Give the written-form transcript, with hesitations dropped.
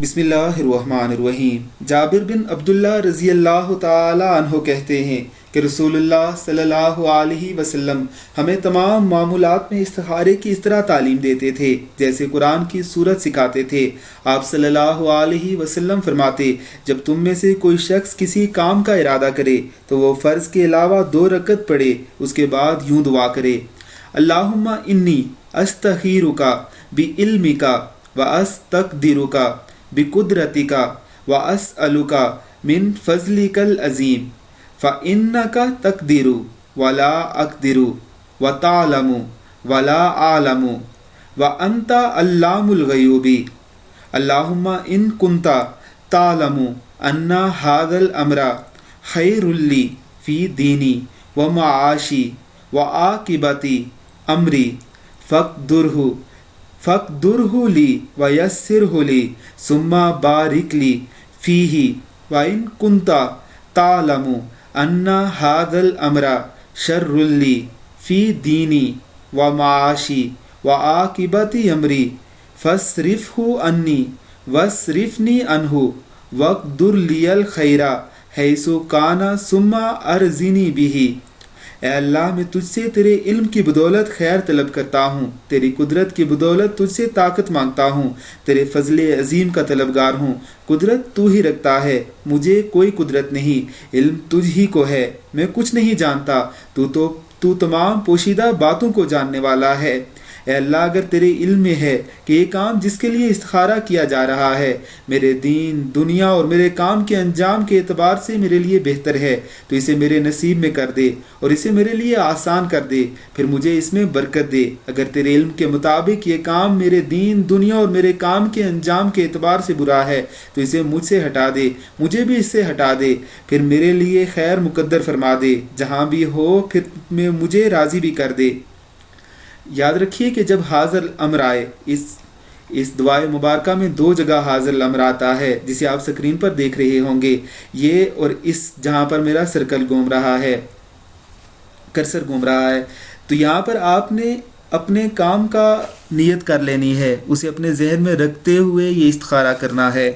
بسم اللہ الرحمن الرحیم۔ جابر بن عبداللہ رضی اللہ تعالی عنہ کہتے ہیں کہ رسول اللہ صلی اللہ علیہ وسلم ہمیں تمام معاملات میں استخارے کی اس طرح تعلیم دیتے تھے جیسے قرآن کی صورت سکھاتے تھے۔ آپ صلی اللہ علیہ وسلم فرماتے، جب تم میں سے کوئی شخص کسی کام کا ارادہ کرے تو وہ فرض کے علاوہ 2 رکعت پڑھے، اس کے بعد یوں دعا کرے: اللہم انی استخیرک بعلمک واستقدرک بقدرتک واسألک من فضلک العظیم فإنک تقدر ولا اقدر وتعلم ولا اعلم وانت علام الغیوب۔ اللہم ان کنت تعلم ان ھذا الامر خیر لی فی دینی ومعاشی وعاقبۃ امری فاقدرہ لی ویسرہ لی ثم بارک لی فیہ وإن کنت تعلم ان ھذا الامر شر لی فی دینی ومعاشی وعاقبۃ امری فاصرفہ عنی واصرفنی عنہ واقدر لی الخیر حیث کان ثم ارزقنی بہ۔ اے اللہ، میں تجھ سے تیرے علم کی بدولت خیر طلب کرتا ہوں، تیری قدرت کی بدولت تجھ سے طاقت مانگتا ہوں، تیرے فضل عظیم کا طلبگار ہوں۔ قدرت تو ہی رکھتا ہے، مجھے کوئی قدرت نہیں، علم تجھ ہی کو ہے، میں کچھ نہیں جانتا، تو تمام پوشیدہ باتوں کو جاننے والا ہے۔ اے اللہ، اگر تیرے علم میں ہے کہ یہ کام جس کے لیے استخارہ کیا جا رہا ہے میرے دین، دنیا اور میرے کام کے انجام کے اعتبار سے میرے لیے بہتر ہے تو اسے میرے نصیب میں کر دے اور اسے میرے لیے آسان کر دے، پھر مجھے اس میں برکت دے۔ اگر تیرے علم کے مطابق یہ کام میرے دین، دنیا اور میرے کام کے انجام کے اعتبار سے برا ہے تو اسے مجھ سے ہٹا دے، مجھے بھی اس سے ہٹا دے، پھر میرے لیے خیر مقدر فرما دے، جہاں بھی ہو پھر مجھے راضی بھی کر دے۔ یاد رکھیے کہ جب حاضر الامر آئے، اس دعائے مبارکہ میں 2 جگہ حاضر الامر آتا ہے جسے آپ سکرین پر دیکھ رہے ہوں گے، یہ اور اس جہاں پر میرا سرکل گھوم رہا ہے، کرسر گھوم رہا ہے، تو یہاں پر آپ نے اپنے کام کا نیت کر لینی ہے، اسے اپنے ذہن میں رکھتے ہوئے یہ استخارہ کرنا ہے۔